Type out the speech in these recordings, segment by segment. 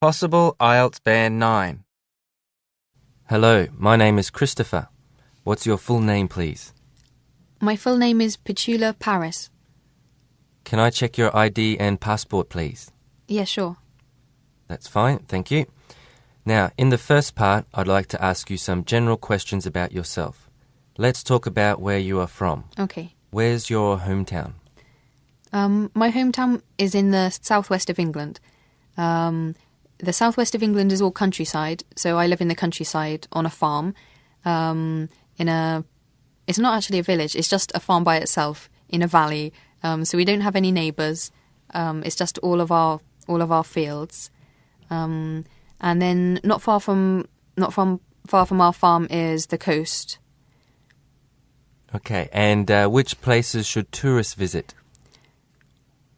Possible IELTS Band 9. Hello, my name is Christopher. What's your full name, please? My full name is Petula Paris. Can I check your ID and passport, please? Yeah, sure. That's fine, thank you. Now, in the first part, I'd like to ask you some general questions about yourself. Let's talk about where you are from. Okay. Where's your hometown? My hometown is in the southwest of England. The southwest of England is all countryside, so I live in the countryside on a farm. It's not actually a village, it's just a farm by itself in a valley. So we don't have any neighbours. It's just all of our fields. And then not far from our farm is the coast. Okay, and which places should tourists visit?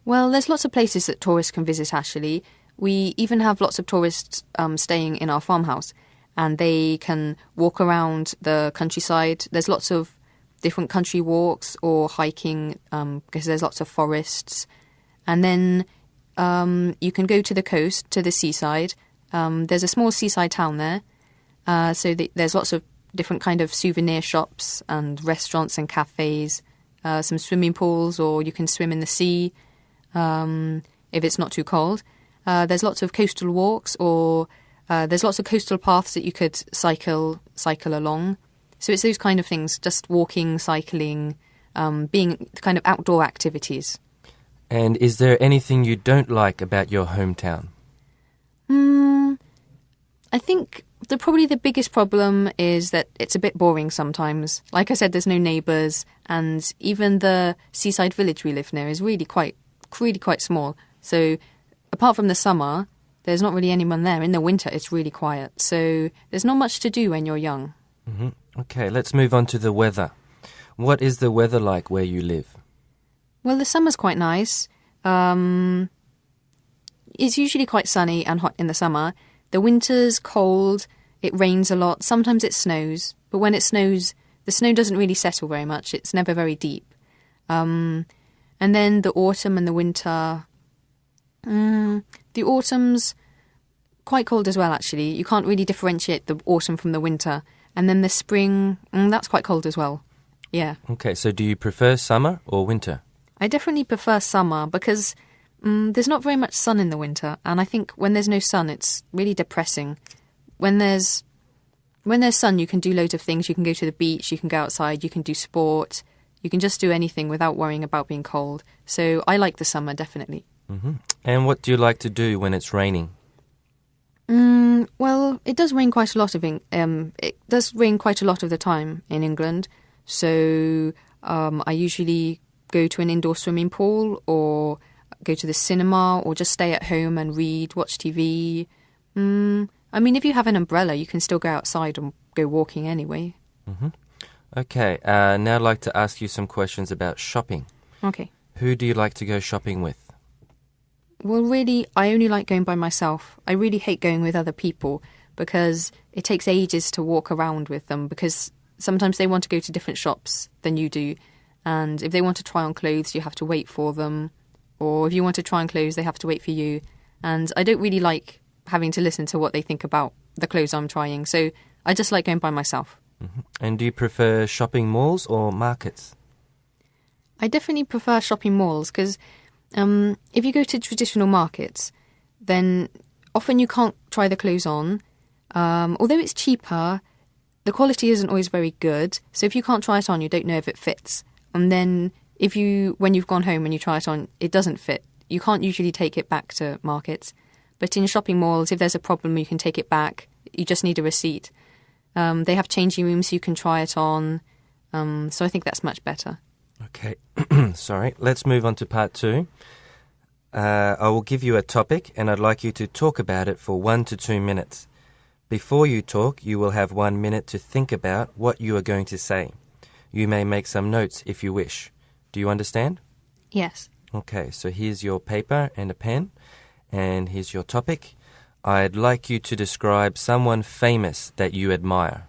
Well, there's lots of places that tourists can visit, actually. We even have lots of tourists staying in our farmhouse, and they can walk around the countryside. There's lots of different country walks or hiking because there's lots of forests. And then you can go to the coast, to the seaside. There's a small seaside town there, so there's lots of different kind of souvenir shops and restaurants and cafes, some swimming pools, or you can swim in the sea if it's not too cold. There's lots of coastal walks, or there's lots of coastal paths that you could cycle along. So it's those kind of things, just walking, cycling, being kind of outdoor activities. And is there anything you don't like about your hometown? I think probably the biggest problem is that it's a bit boring sometimes. Like I said, there's no neighbours, and even the seaside village we live near is really quite small. So apart from the summer, there's not really anyone there. In the winter, it's really quiet. So there's not much to do when you're young. Mm-hmm. Okay, let's move on to the weather. What is the weather like where you live? Well, the summer's quite nice. It's usually quite sunny and hot in the summer. The winter's cold. It rains a lot. Sometimes it snows. But when it snows, the snow doesn't really settle very much. It's never very deep. And then the autumn and the winter... the autumn's quite cold as well, actually. You can't really differentiate the autumn from the winter. And then the spring, that's quite cold as well. Yeah. Okay, so do you prefer summer or winter? I definitely prefer summer because there's not very much sun in the winter. And I think when there's no sun, it's really depressing. When there's sun, you can do loads of things. You can go to the beach, you can go outside, you can do sport. You can just do anything without worrying about being cold. So I like the summer, definitely. Mm-hmm. And what do you like to do when it's raining? Well, it does rain quite a lot of the time in England. So I usually go to an indoor swimming pool, or go to the cinema, or just stay at home and read, watch TV. I mean, if you have an umbrella, you can still go outside and go walking anyway. Mm-hmm. Okay, now I'd like to ask you some questions about shopping. Okay. Who do you like to go shopping with? Well, really, I only like going by myself. I really hate going with other people because it takes ages to walk around with them, because sometimes they want to go to different shops than you do. And if they want to try on clothes, you have to wait for them. Or if you want to try on clothes, they have to wait for you. And I don't really like having to listen to what they think about the clothes I'm trying. So I just like going by myself. Mm-hmm. And do you prefer shopping malls or markets? I definitely prefer shopping malls because if you go to traditional markets, then often you can't try the clothes on. Although it's cheaper, the quality isn't always very good. So if you can't try it on, you don't know if it fits. And then when you've gone home and you try it on, it doesn't fit. You can't usually take it back to markets. But in shopping malls, if there's a problem, you can take it back. You just need a receipt. They have changing rooms so you can try it on. So I think that's much better. Okay, sorry. Let's move on to part 2. I will give you a topic and I'd like you to talk about it for 1 to 2 minutes. Before you talk, you will have 1 minute to think about what you are going to say. You may make some notes if you wish. Do you understand? Yes. Okay, so here's your paper and a pen, and here's your topic. I'd like you to describe someone famous that you admire.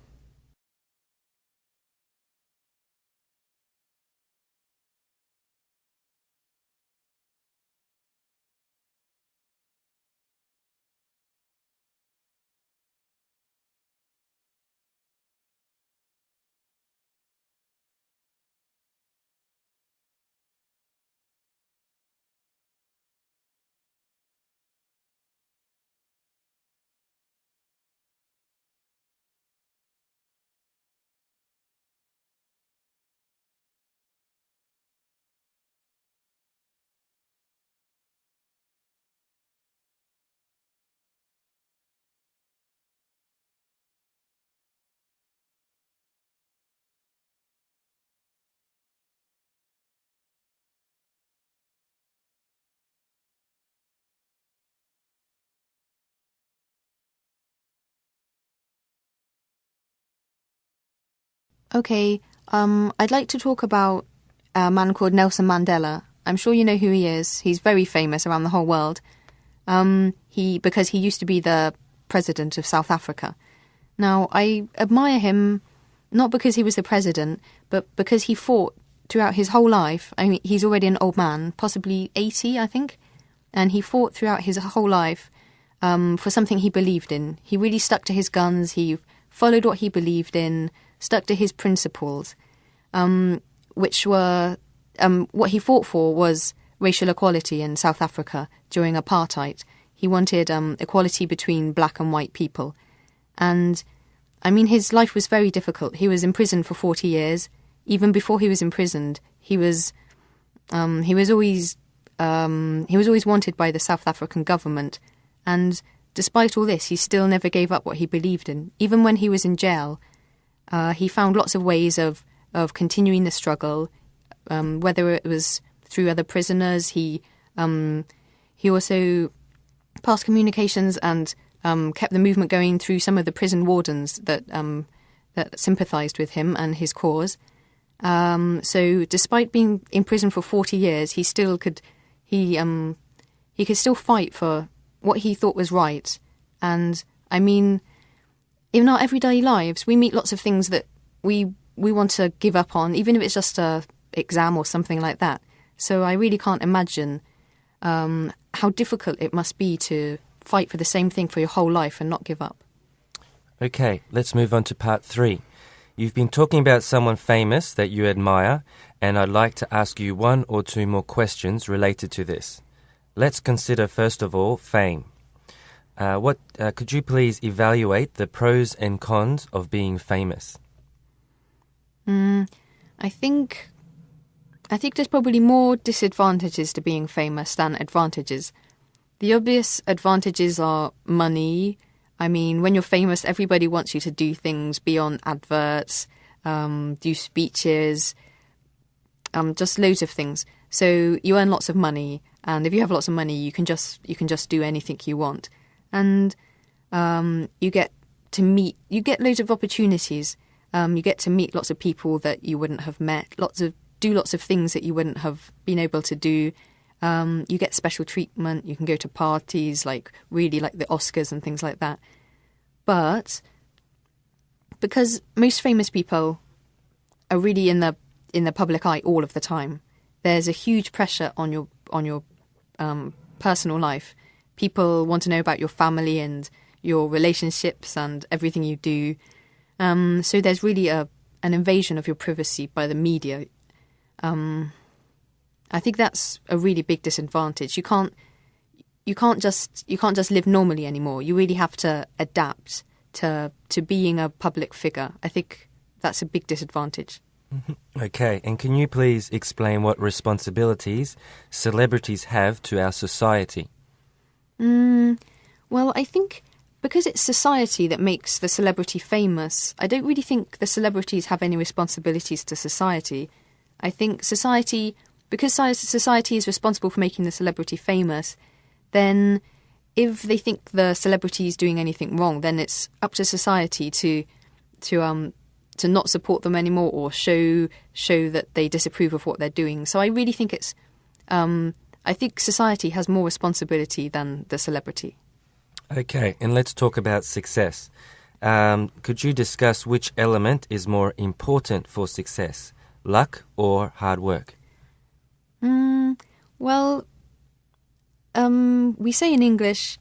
Okay, I'd like to talk about a man called Nelson Mandela. I'm sure you know who he is. He's very famous around the whole world. Because he used to be the president of South Africa. Now, I admire him not because he was the president, but because he fought throughout his whole life. I mean, he's already an old man, possibly 80, I think, and he fought throughout his whole life for something he believed in. He really stuck to his guns. He followed what he believed in, stuck to his principles, which were what he fought for was racial equality in South Africa during apartheid. He wanted equality between black and white people. And, I mean, his life was very difficult. He was imprisoned for 40 years. Even before he was imprisoned, he was always wanted by the South African government. And despite all this, he still never gave up what he believed in. Even when he was in jail, he found lots of ways of continuing the struggle, whether it was through other prisoners. He also passed communications and kept the movement going through some of the prison wardens that sympathised with him and his cause. So despite being in prison for 40 years, he could still fight for what he thought was right. And I mean, in our everyday lives, we meet lots of things that we want to give up on, even if it's just a exam or something like that. So I really can't imagine how difficult it must be to fight for the same thing for your whole life and not give up. Okay, let's move on to part 3. You've been talking about someone famous that you admire, and I'd like to ask you 1 or 2 more questions related to this. Let's consider, first of all, fame. Could you please evaluate the pros and cons of being famous? I think there's probably more disadvantages to being famous than advantages. The obvious advantages are money. I mean, when you're famous, everybody wants you to do things beyond adverts, do speeches, just loads of things. So you earn lots of money, and if you have lots of money, you can just do anything you want, and you get loads of opportunities. You get to meet lots of people that you wouldn't have met, do lots of things that you wouldn't have been able to do. You get special treatment. You can go to parties like the Oscars and things like that. But because most famous people are really in the public eye all of the time, there's a huge pressure on your personal life. People want to know about your family and your relationships and everything you do. So there's really an invasion of your privacy by the media. I think that's a really big disadvantage. You can't just live normally anymore. You really have to adapt to being a public figure. I think that's a big disadvantage. Okay, and can you please explain what responsibilities celebrities have to our society? Well, I think because it's society that makes the celebrity famous, I don't really think the celebrities have any responsibilities to society. I think because society is responsible for making the celebrity famous, then if they think the celebrity is doing anything wrong, then it's up to society to not support them anymore or show that they disapprove of what they're doing. So I really think I think society has more responsibility than the celebrity. Okay, and let's talk about success. Could you discuss which element is more important for success, luck or hard work? Well, we say in English,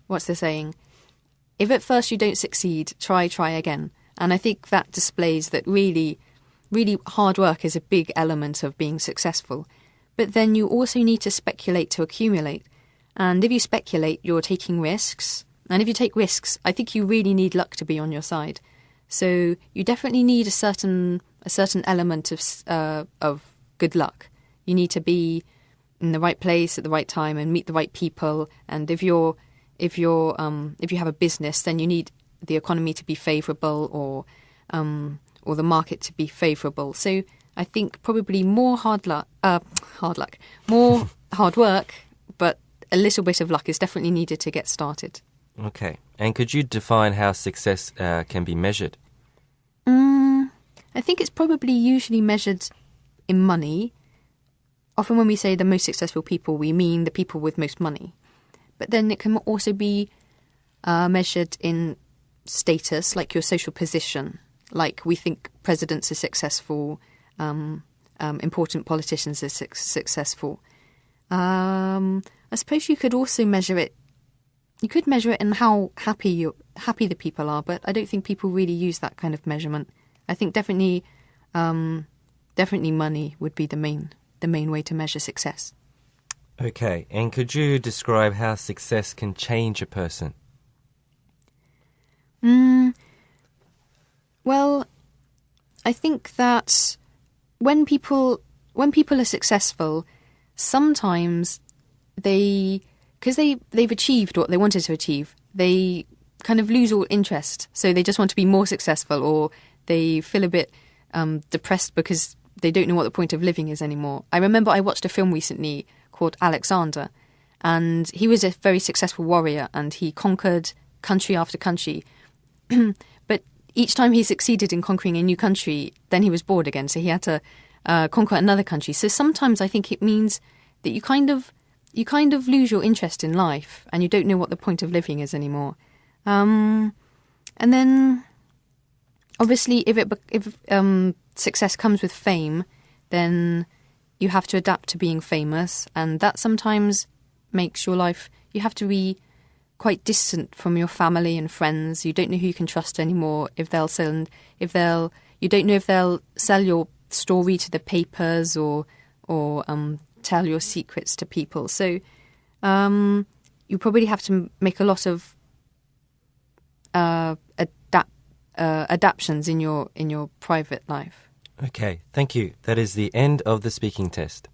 what's the saying? If at first you don't succeed, try again. And I think that displays that really hard work is a big element of being successful. But then you also need to speculate to accumulate. And if you speculate, you're taking risks. And if you take risks, I think you really need luck to be on your side. So you definitely need a certain element of good luck. You need to be in the right place at the right time and meet the right people. And if you have a business, then you need the economy to be favourable or the market to be favourable. So I think probably more more hard work, but a little bit of luck is definitely needed to get started. Okay, and could you define how success can be measured? I think it's probably usually measured in money. Often when we say the most successful people, we mean the people with most money. But then it can also be measured in status, like your social position. Like we think presidents are successful, important politicians are successful. I suppose you could also measure it. You could measure it in how happy the people are, but I don't think people really use that kind of measurement. I think definitely money would be the main way to measure success. Okay, and could you describe how success can change a person? Well, I think that when people are successful, sometimes because they've achieved what they wanted to achieve, they kind of lose all interest. So they just want to be more successful, or they feel a bit depressed because they don't know what the point of living is anymore. I remember I watched a film recently called Alexander, and he was a very successful warrior, and he conquered country after country. But each time he succeeded in conquering a new country, then he was bored again, so he had to conquer another country. So sometimes I think it means that you kind of lose your interest in life, and you don't know what the point of living is anymore. And then, obviously, if success comes with fame, then you have to adapt to being famous, and that sometimes makes your life. You have to be quite distant from your family and friends. You don't know who you can trust anymore. You don't know if they'll sell your story to the papers or tell your secrets to people. So you probably have to make a lot of adaptations in your private life. Okay, thank you. That is the end of the speaking test.